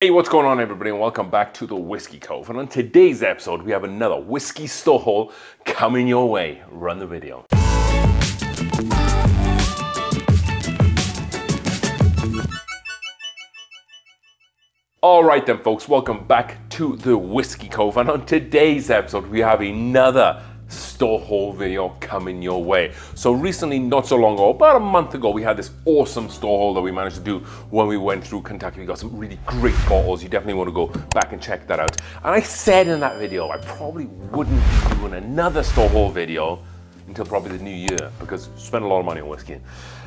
Hey, what's going on everybody, and welcome back to the Whiskey Cove. And on today's episode, we have another whiskey store haul coming your way. Run the video. All right then folks, welcome back to the Whiskey Cove. And on today's episode, we have another store haul video coming your way. So recently, not so long ago, about a month ago, we had this awesome store haul that we managed to do when we went through Kentucky. We got some really great bottles. You definitely want to go back and check that out. And I said in that video, I probably wouldn't be doing another store haul video until probably the new year because I spent a lot of money on whiskey.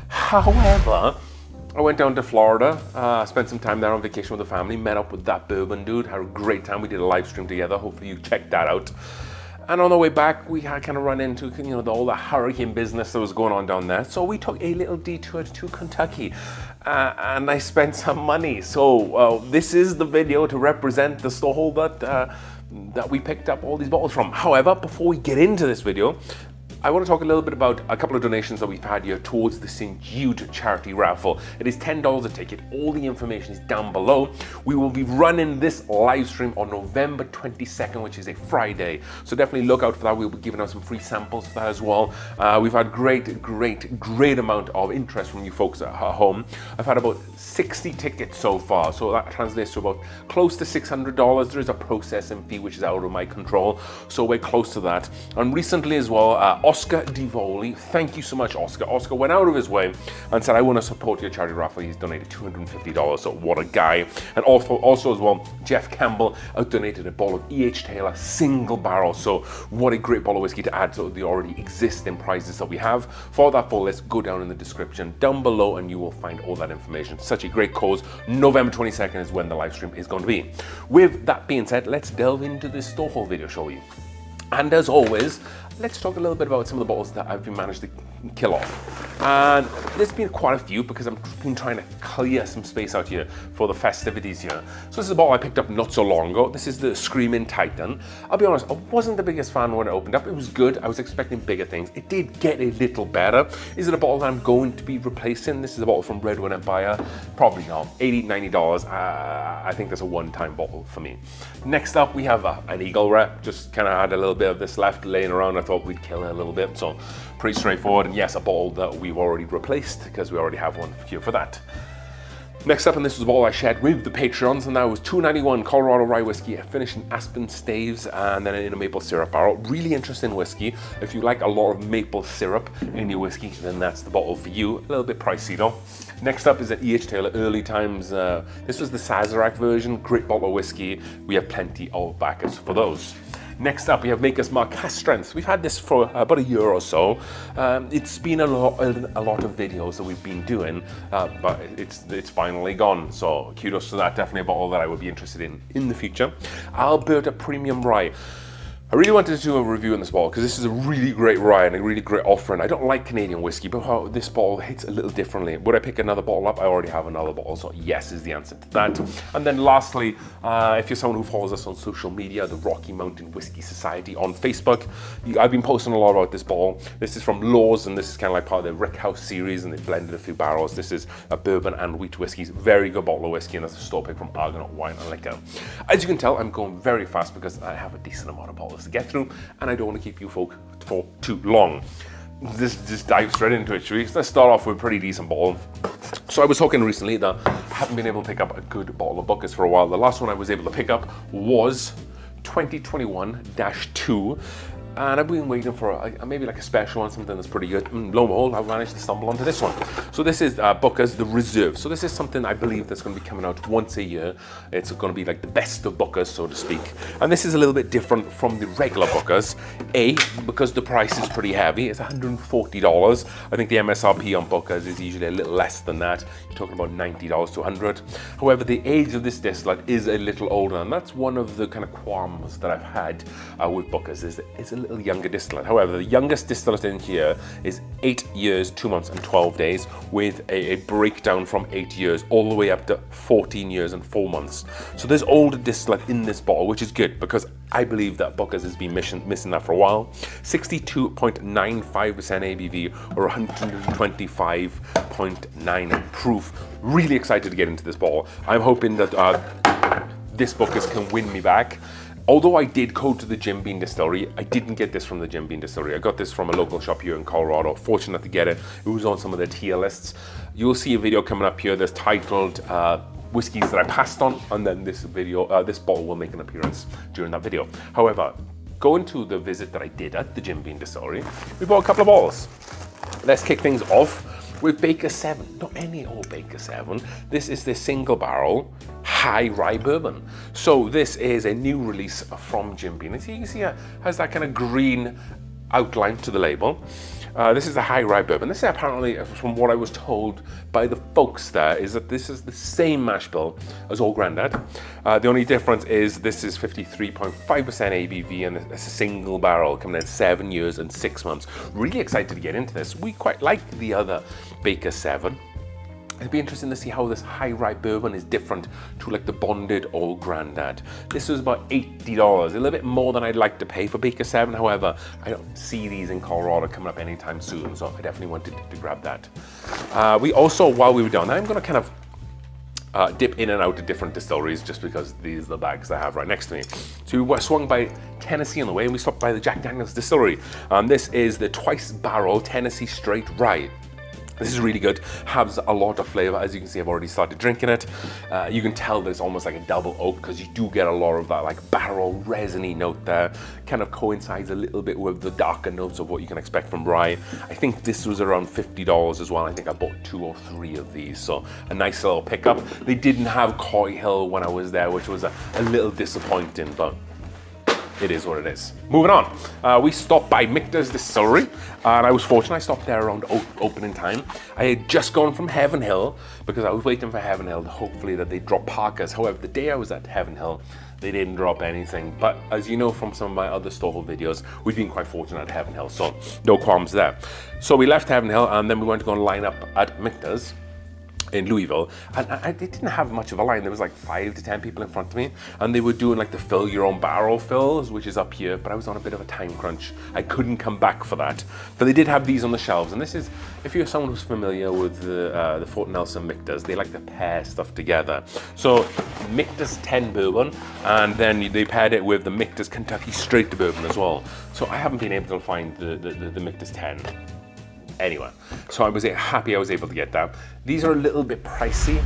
However, I went down to Florida, spent some time there on vacation with the family, met up with that Bourbon dude, had a great time. We did a live stream together. Hopefully you checked that out. And on the way back, we had kind of run into, all the hurricane business that was going on down there. So we took a little detour to Kentucky and I spent some money. So this is the video to represent the store haul that we picked up all these bottles from. However, before we get into this video, I want to talk a little bit about a couple of donations that we've had here towards the St. Jude charity raffle. It is $10 a ticket. All the information is down below. We will be running this live stream on November 22nd, which is a Friday. So definitely look out for that. We'll be giving out some free samples for that as well. We've had great amount of interest from you folks at home. I've had about 60 tickets so far. So that translates to about close to $600. There is a processing fee, which is out of my control. So we're close to that. And recently as well, Oscar Divoli, thank you so much, Oscar. Oscar went out of his way and said, I want to support your charity raffle. He's donated $250, so what a guy. And also as well, Jeff Campbell donated a bottle of E.H. Taylor single barrel. So what a great bottle of whiskey to add to the already existing prizes that we have. For that full list, go down in the description down below and you will find all that information. Such a great cause. November 22nd is when the live stream is going to be. With that being said, let's delve into this store haul video, shall we? And as always, let's talk a little bit about some of the bottles that I've managed to kill off. And there's been quite a few because I've been trying to clear some space out here for the festivities here. So this is a bottle I picked up not so long ago. This is the Screaming Titan. I'll be honest, I wasn't the biggest fan when it opened up. It was good. I was expecting bigger things. It did get a little better. Is it a bottle that I'm going to be replacing? This is a bottle from Redwood Empire. Probably not. $80, $90. I think that's a one-time bottle for me. Next up, we have an Eagle Rep. Just kind of had a little bit of this left laying around. I thought we'd kill it a little bit. So pretty straightforward. And yes, a bottle that we've already replaced because we already have one here for that. Next up, and this was a bottle I shared with the Patreons, and that was $291 Colorado Rye Whiskey, finished in Aspen Staves and then in a maple syrup barrel. Really interesting whiskey. If you like a lot of maple syrup in your whiskey, then that's the bottle for you. A little bit pricey though. Next up is an E.H. Taylor Early Times. This was the Sazerac version. Great bottle of whiskey. We have plenty of backers for those. Next up, we have Maker's Mark Cask Strength. We've had this for about a year or so. It's been a lot of videos that we've been doing, but it's finally gone. So kudos to that. Definitely a bottle that I would be interested in the future. Alberta Premium Rye. I really wanted to do a review on this bottle because this is a really great rye and a really great offering. I don't like Canadian whiskey, but how this bottle hits a little differently. Would I pick another bottle up? I already have another bottle, so yes is the answer to that. And then lastly, if you're someone who follows us on social media, the Rocky Mountain Whiskey Society on Facebook, I've been posting a lot about this bottle. This is from Laws, and this is kind of like part of the Rick House series, and they've blended a few barrels. This is a bourbon and wheat whiskeys. Very good bottle of whiskey, and that's a store pick from Argonaut Wine and Liquor. As you can tell, I'm going very fast because I have a decent amount of bottles to get through, and I don't want to keep you folk for too long. Just dive straight into it, shall we? Let's start off with a pretty decent bottle. So I was talking recently that I haven't been able to pick up a good bottle of Booker's for a while. The last one I was able to pick up was 2021-2. And I've been waiting for maybe like a special one, something that's pretty good. And lo and behold, I've managed to stumble onto this one. So this is Booker's The Reserve. So this is something I believe that's going to be coming out once a year. It's going to be like the best of Booker's, so to speak. And this is a little bit different from the regular Booker's. Because the price is pretty heavy. It's $140. I think the MSRP on Booker's is usually a little less than that. You're talking about $90 to $100. However, the age of this distillate is a little older, and that's one of the kind of qualms that I've had with Booker's. Is it's a little younger distillate. However, the youngest distillate in here is 8 years, 2 months and 12 days with a breakdown from 8 years all the way up to 14 years and 4 months. So there's older distillate in this bottle, which is good because I believe that Booker's has been missing that for a while. 62.95% ABV or 125.9 proof. Really excited to get into this bottle. I'm hoping that this book can win me back. Although I did go to the Jim Beam Distillery, I didn't get this from the Jim Beam Distillery. I got this from a local shop here in Colorado. Fortunate to get it. It was on some of their tier lists. You'll see a video coming up here that's titled Whiskeys that I passed on, and then this bottle will make an appearance during that video. However, going to the visit that I did at the Jim Beam Distillery, we bought a couple of bottles. Let's kick things off with Baker 7, not any old Baker 7. This is the single barrel high rye bourbon. So this is a new release from Jim Beam. As you can see, it has that kind of green outline to the label. This is the high rye bourbon. This is apparently, from what I was told by the folks there, is that this is the same mash bill as Old Grandad. The only difference is this is 53.5% ABV and it's a single barrel coming in 7 years and 6 months. Really excited to get into this. We quite like the other Baker 7. It'd be interesting to see how this high rye bourbon is different to like the bonded Old Grandad. This was about $80, a little bit more than I'd like to pay for Baker 7. However, I don't see these in Colorado coming up anytime soon, so I definitely wanted to grab that. We also, while we were down there, I'm gonna kind of dip in and out of different distilleries just because these are the bags I have right next to me. So we swung by Tennessee on the way and we stopped by the Jack Daniel's Distillery. This is the twice barrel Tennessee straight rye. This is really good, has a lot of flavor. As you can see, I've already started drinking it. You can tell that it's almost like a double oak because you do get a lot of that like barrel resiny note there. Kind of coincides a little bit with the darker notes of what you can expect from rye. I think this was around $50 as well. I think I bought 2 or 3 of these, so a nice little pickup. They didn't have Coy Hill when I was there, which was a little disappointing, but it is what it is. Moving on, we stopped by Michter's Distillery, and I was fortunate I stopped there around opening time. I had just gone from Heaven Hill because I was waiting for Heaven Hill, hopefully that they'd drop Parkers. However, the day I was at Heaven Hill, they didn't drop anything. But as you know from some of my other Storehold videos, we've been quite fortunate at Heaven Hill, so no qualms there. So we left Heaven Hill, and then we went to go and line up at Michter's in Louisville, and they didn't have much of a line. There was like 5 to 10 people in front of me, and they were doing like the fill your own barrel fills, which is up here, but I was on a bit of a time crunch. I couldn't come back for that, but they did have these on the shelves. And this is, if you're someone who's familiar with the Fort Nelson Michter's, they like to pair stuff together. So Michter's 10 bourbon, and then they paired it with the Michter's Kentucky straight bourbon as well. So I haven't been able to find the Michter's 10. Anyway, so I was happy I was able to get that. These are a little bit pricey,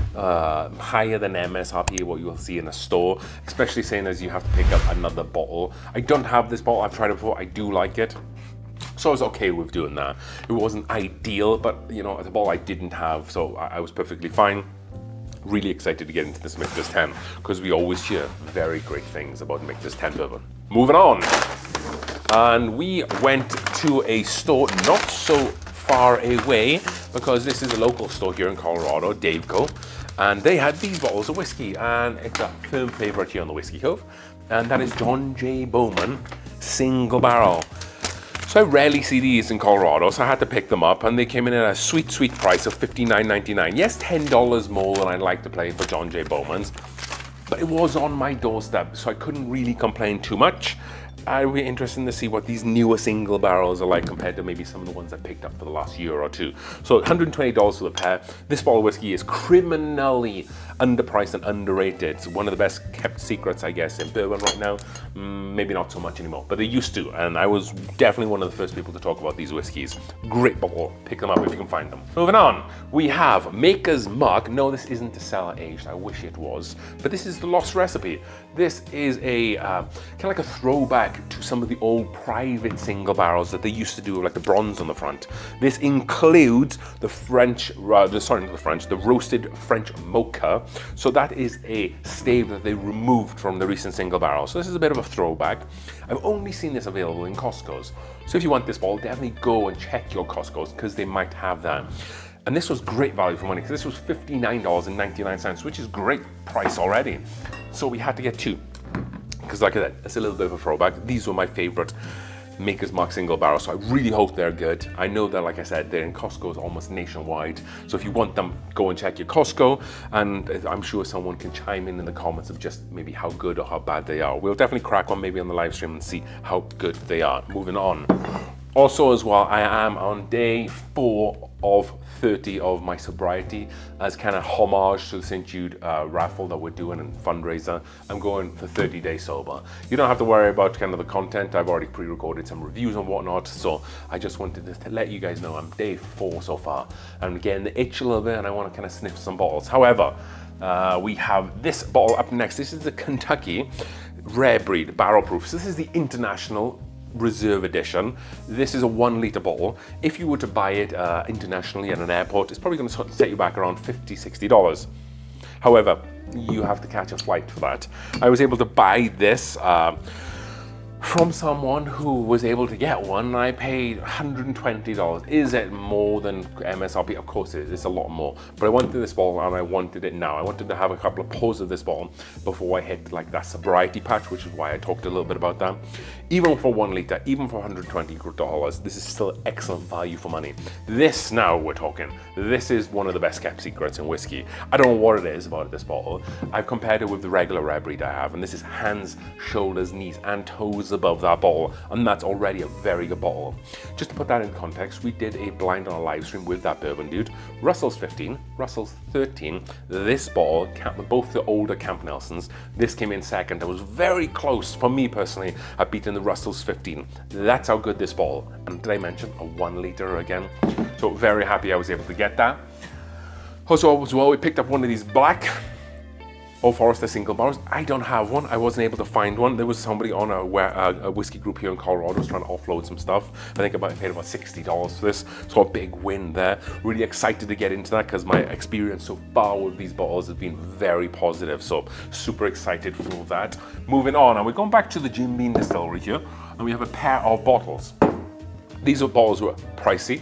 higher than MSRP, what you'll see in a store, especially saying as you have to pick up another bottle. I don't have this bottle, I've tried it before, I do like it. So I was okay with doing that. It wasn't ideal, but you know, it's a bottle I didn't have, so I was perfectly fine. Really excited to get into this Michter's 10, because we always hear very great things about Michter's 10 bourbon. Moving on, and we went to a store not so far away, because this is a local store here in Colorado, Daveco, and they had these bottles of whiskey, and it's a firm favorite here on the Whiskey Cove, and that is John J. Bowman single barrel. So I rarely see these in Colorado, so I had to pick them up, and they came in at a sweet, sweet price of $59.99. Yes, $10 more than I'd like to pay for John J. Bowman's, but it was on my doorstep, so I couldn't really complain too much. It'll be interesting to see what these newer single barrels are like compared to maybe some of the ones I picked up for the last year or two. So $120 for the pair. This bottle of whiskey is criminally underpriced and underrated. It's one of the best kept secrets, I guess, in bourbon right now. Maybe not so much anymore, but they used to, and I was definitely one of the first people to talk about these whiskeys. Great bottle. Pick them up if you can find them. Moving on, we have Maker's Mark. No, this isn't a cellar aged. I wish it was, but this is the lost recipe. This is a kind of like a throwback to some of the old private single barrels that they used to do, like the bronze on the front. This includes the the roasted French mocha. So that is a stave that they removed from the recent single barrel. So this is a bit of a throwback. I've only seen this available in Costco's. So if you want this bottle, definitely go and check your Costco's, because they might have that. And this was great value for money, because this was $59.99, which is great price already. So we had to get 2. Because like I said, it's a little bit of a throwback. These were my favorite Maker's Mark single barrel, so I really hope they're good. I know that, like I said, they're in Costco's almost nationwide. So if you want them, go and check your Costco, and I'm sure someone can chime in the comments of just maybe how good or how bad they are. We'll definitely crack one maybe on the live stream and see how good they are. Moving on. Also as well, I am on day 4 of 30 of my sobriety as kind of homage to the St. Jude raffle that we're doing and fundraiser. I'm going for 30 days sober. You don't have to worry about kind of the content. I've already pre-recorded some reviews and whatnot, so I just wanted to let you guys know I'm day 4 so far. I'm getting the itch a little bit and I want to kind of sniff some bottles. However, we have this bottle up next. This is the Kentucky Rare Breed Barrel Proof. So this is the International Reserve Edition. This is a 1 litre bottle. If you were to buy it internationally at an airport, it's probably going to set you back around $50–60. However, you have to catch a flight for that. I was able to buy this from someone who was able to get one, and I paid $120. Is it more than MSRP? Of course it is, it's a lot more. But I wanted this bottle and I wanted it now. I wanted to have a couple of pours of this bottle before I hit like that sobriety patch, which is why I talked a little bit about that. Even for 1 litre, even for $120, this is still excellent value for money. This now we're talking, this is one of the best kept secrets in whiskey. I don't know what it is about this bottle. I've compared it with the regular Rare Breed I have, and this is hands, shoulders, knees, and toes above that bottle, and that's already a very good bottle. Just to put that in context, we did a blind on a live stream with that bourbon dude. Russell's 15, Russell's 13. This bottle, both the older Camp Nelsons, this came in second. It was very close for me personally at beating the Russell's 15. That's how good this bottle. And did I mention a 1 litre again? So very happy I was able to get that. Also as well, we picked up one of these black Old Forester single barrels. I don't have one. I wasn't able to find one. There was somebody on a whiskey group here in Colorado was trying to offload some stuff. I think I paid about $60 for this. So a big win there. Really excited to get into that because my experience so far with these bottles has been very positive. So super excited for that. Moving on, and we're going back to the Jim Beam Distillery here, and we have a pair of bottles. These bottles were pricey,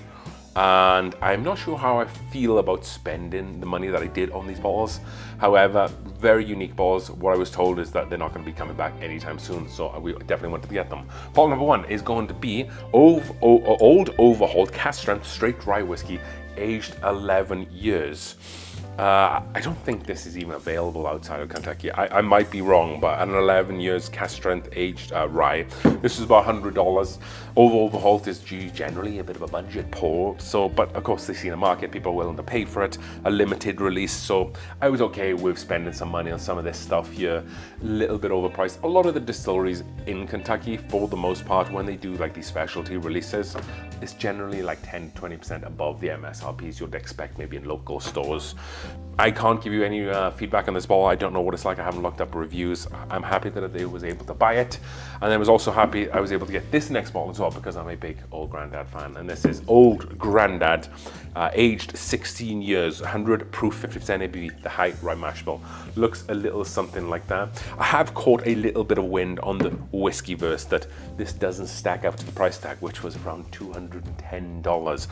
and I'm not sure how I feel about spending the money that I did on these bottles. However, very unique bottles. What I was told is that they're not going to be coming back anytime soon, so we definitely wanted to get them. Bottle number 1 is going to be old overhauled cask strength straight rye whiskey, aged 11 years. I don't think this is even available outside of Kentucky. I might be wrong, but an 11 years cask strength aged rye. This is about $100. Overhauled is generally a bit of a budget pour. So, but of course they see in the market, people are willing to pay for it. A limited release, so I was okay with spending some money on some of this stuff here. A little bit overpriced. A lot of the distilleries in Kentucky, for the most part, when they do like these specialty releases, it's generally like 10–20% above the MSRPs you'd expect maybe in local stores. I can't give you any feedback on this bottle. I don't know what it's like. I haven't looked up reviews. I'm happy that I was able to buy it. And I was also happy I was able to get this next bottle as well because I'm a big Old Grandad fan. And this is Old Grandad, aged 16 years, 100 proof, 50% ABV, the high rye mash bill. Looks a little something like that. I have caught a little bit of wind on the whiskey verse that this doesn't stack up to the price tag, which was around $210.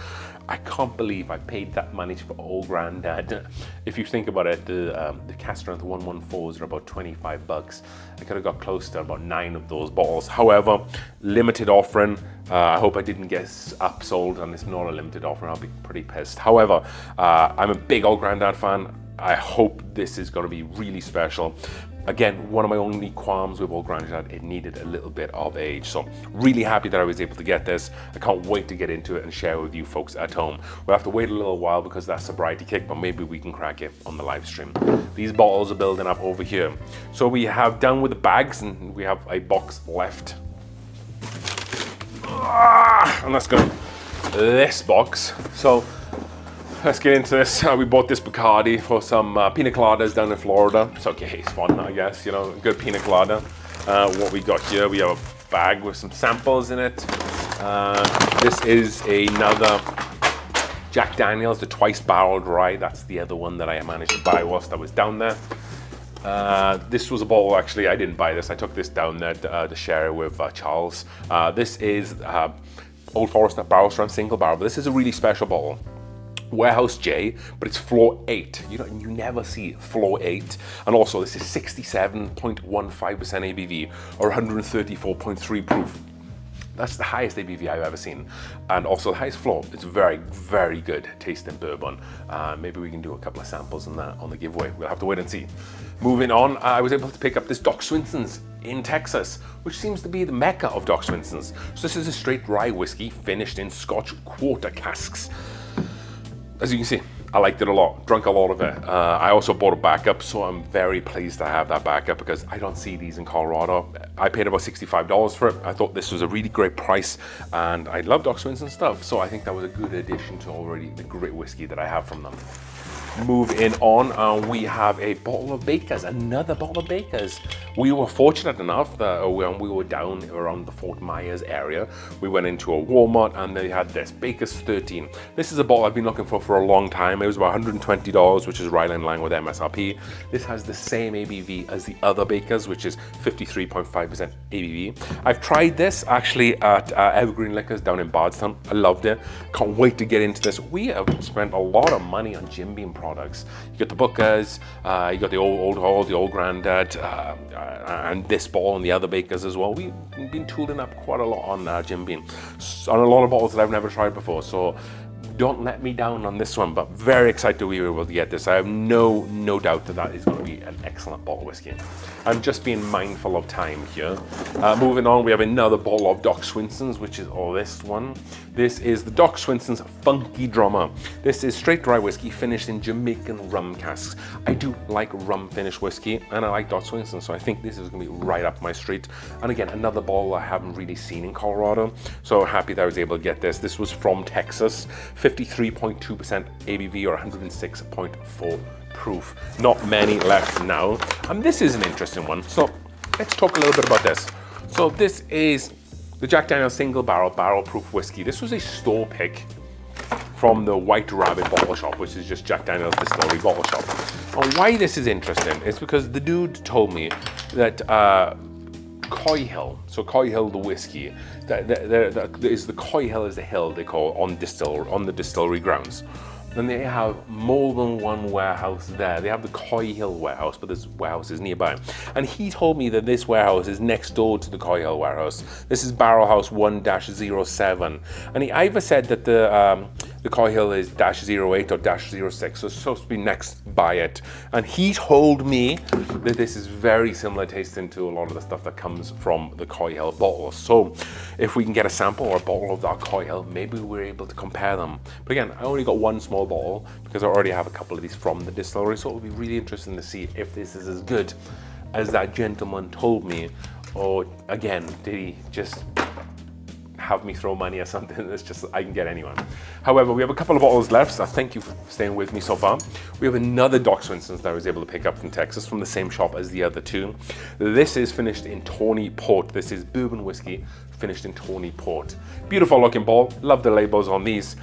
I can't believe I paid that money for Old Grandad. If you think about it, the cask strength 114s are about 25 bucks. I could have got close to about 9 of those bottles. However, limited offering. I hope I didn't get upsold, and it's not a limited offering. I'll be pretty pissed. However, I'm a big Old Grandad fan. I hope this is going to be really special. Again, one of my only qualms with Old Grandad, it needed a little bit of age. So really happy that I was able to get this. I can't wait to get into it and share with you folks at home. We'll have to wait a little while because that's sobriety kick, but maybe we can crack it on the live stream. These bottles are building up over here. So we have done with the bags, and we have a box left. And let's go this box. So let's get into this. We bought this Bacardi for some pina coladas down in Florida. It's okay, it's fun, I guess, you know, good pina colada. What we got here, we have a bag with some samples in it. This is another Jack Daniels, the twice barreled rye. That's the other one that I managed to buy whilst I was down there. This was a bottle, actually, I didn't buy this. I took this down there to share it with Charles. This is Old Forester barrel strength single barrel, but this is a really special bottle. Warehouse J, but it's floor 8. You never see floor 8. And also this is 67.15% ABV or 134.3 proof. That's the highest ABV I've ever seen. And also the highest floor. It's very, very good tasting bourbon. Maybe we can do a couple of samples on that on the giveaway. We'll have to wait and see. Moving on, I was able to pick up this Doc Swinson's in Texas, which seems to be the mecca of Doc Swinson's. So this is a straight rye whiskey finished in Scotch quarter casks. as you can see, I liked it a lot, drank a lot of it. I also bought a backup, so I'm very pleased to have that backup because I don't see these in Colorado. I paid about $65 for it. I thought this was a really great price, and I love Doc Swinson stuff, so I think that was a good addition to already the great whiskey that I have from them. Moving on, we have a bottle of Baker's, another bottle of Baker's. We were fortunate enough that when we were down around the Fort Myers area, we went into a Walmart and they had this Baker's 13. This is a bottle I've been looking for a long time. It was about $120, which is right in line with MSRP. This has the same ABV as the other Baker's, which is 53.5% ABV. I've tried this actually at Evergreen Liquors down in Bardstown. I loved it. Can't wait to get into this. We have spent a lot of money on Jim Beam products. You got the Booker's, you got the old Granddad, and this bottle and the other Baker's as well. We've been tooling up quite a lot on Jim Beam, on a lot of bottles that I've never tried before. So don't let me down on this one, but very excited we were able to get this. I have no doubt that that is going to be an excellent bottle of whiskey. I'm just being mindful of time here. Moving on, we have another bottle of Doc Swinson's, which is this one. This is the Doc Swinson's Funky Drummer. This is straight dry whiskey finished in Jamaican rum casks. I do like rum finished whiskey, and I like Doc Swinson, so I think this is going to be right up my street. And again, another bottle I haven't really seen in Colorado, so happy that I was able to get this. This was from Texas, 53.2% ABV or 106.4 proof. Not many left now. And this is an interesting one. So let's talk a little bit about this. So this is the Jack Daniel's single barrel proof whiskey. This was a store pick from the White Rabbit bottle shop, which is just Jack Daniel's Distillery bottle shop. And why this is interesting is because the dude told me that Coy Hill, so Coy Hill the whiskey, the Coy Hill is the hill they call on the distillery grounds. And they have more than one warehouse there. They have the Coy Hill warehouse, but this warehouse is nearby. And he told me that this warehouse is next door to the Coy Hill warehouse. This is Barrel House 1-07. And he either said that the Coy Hill is -08 or -06, so it's supposed to be next by it. And he told me that this is very similar tasting to a lot of the stuff that comes from the Coy Hill bottles. So if we can get a sample or a bottle of that Coy Hill, maybe we're able to compare them. But again, I only got one small bottle because I already have a couple of these from the distillery, so it'll be really interesting to see if this is as good as that gentleman told me, or again, did he just have me throw money or something that's just I can get anyone. However, we have a couple of bottles left, so thank you for staying with me so far. We have another Doc Swinson's that I was able to pick up from Texas from the same shop as the other two. This is finished in Tawny Port. This is bourbon whiskey finished in Tawny Port. Beautiful looking bottle, love the labels on these.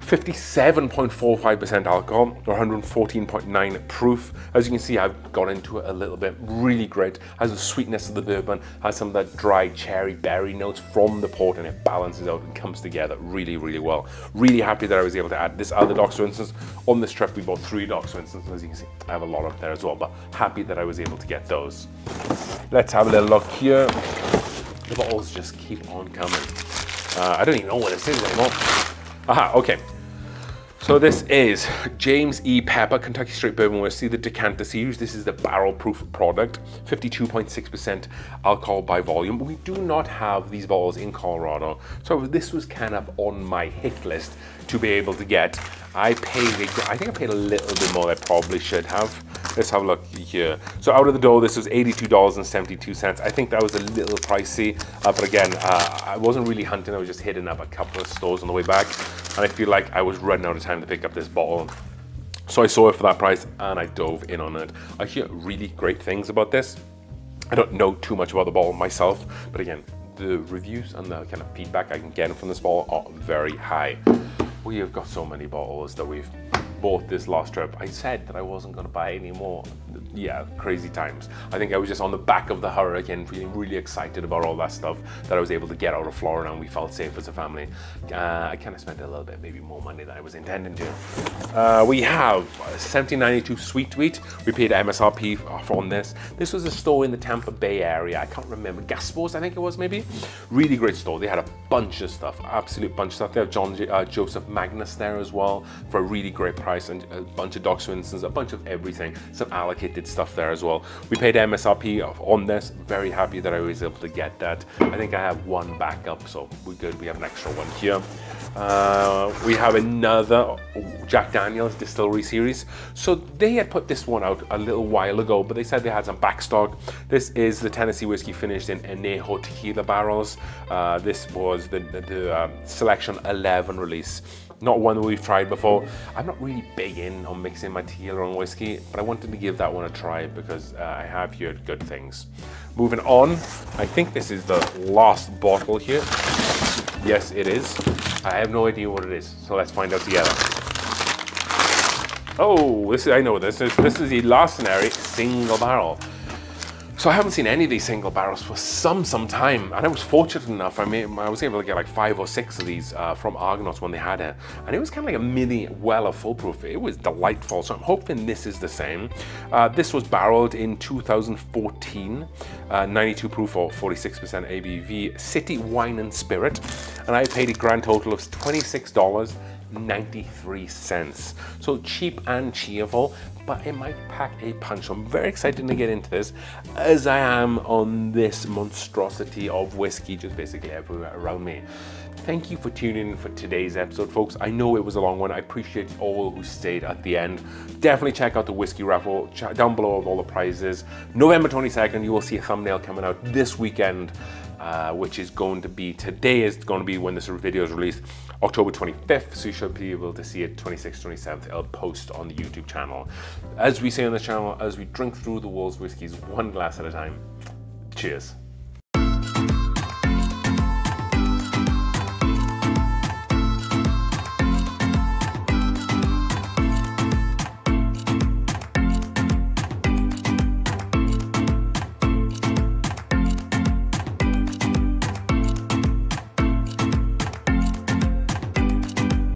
57.45% alcohol or 114.9 proof. As you can see, I've got into it a little bit. Really great. Has the sweetness of the bourbon, has some of that dry cherry berry notes from the port, and it balances out and comes together really well. Really happy that I was able to add this other Doc Swinson's. On this trip we bought 3 Doc Swinson's. As you can see, I have a lot up there as well, but happy that I was able to get those. Let's have a little look here. The bottles just keep on coming. I don't even know what this is anymore. Aha, okay. So this is James E. Pepper Kentucky Straight Bourbon Whiskey, the Decanter series. This is the barrel proof product, 52.6% alcohol by volume. We do not have these bottles in Colorado, so this was kind of on my hit list to be able to get. I think I paid a little bit more than I probably should have. Let's have a look here. So out of the door, this was $82.72. I think that was a little pricey, but again, I wasn't really hunting. I was just hitting up a couple of stores on the way back, and I feel like I was running out of time to pick up this bottle. So I saw it for that price, and I dove in on it. I hear really great things about this. I don't know too much about the bottle myself, but again, the reviews and the kind of feedback I can get from this bottle are very high. We have got so many bottles that we've bought this last trip. I said that I wasn't going to buy any more. Yeah, crazy times. I think I was just on the back of the hurricane, feeling really excited about all that stuff that I was able to get out of Florida, and we felt safe as a family. I kind of spent a little bit, maybe more money than I was intending to. We have 1792 Sweet Wheat. We paid MSRP on this. This was a store in the Tampa Bay area. I can't remember. Gaspos, I think it was, maybe. Really great store. They had a bunch of stuff, absolute bunch of stuff. They have Joseph Magnus there as well for a really great price, and a bunch of Doc Swinson's, a bunch of everything, some allocated stuff there as well. We paid MSRP on this. Very happy that I was able to get that. I think I have one backup, so we're good. We have an extra one here. We have another Jack Daniel's Distillery series. So they had put this one out a little while ago, but they said they had some backstock. This is the Tennessee whiskey finished in añejo tequila barrels. This was the Selection 11 release. Not one that we've tried before. I'm not really big in on mixing my tequila and whiskey, but I wanted to give that one a try because I have heard good things. Moving on, I think this is the last bottle here. Yes, it is. I have no idea what it is, so let's find out together. Oh, I know this is the Larcenary single barrel. So I haven't seen any of these single barrels for some time, and I was fortunate enough. I was able to get like 5 or 6 of these from Argonauts when they had it, and it was kind of like a mini Weller full proof. It was delightful, so I'm hoping this is the same. This was barreled in 2014, 92 proof or 46% ABV, City Wine and Spirit, and I paid a grand total of $26.93. So cheap and cheerful, but it might pack a punch. So I'm very excited to get into this, as I am on this monstrosity of whiskey just basically everywhere around me. Thank you for tuning in for today's episode, folks. I know it was a long one. I appreciate all who stayed at the end. Definitely check out the Whiskey Raffle down below of all the prizes. November 22nd, you will see a thumbnail coming out this weekend, which is going to be, today is going to be when this video is released, October 25th, so you should be able to see it 26th, 27th. It'll post on the YouTube channel. As we say on the channel, as we drink through the world's whiskeys one glass at a time, cheers.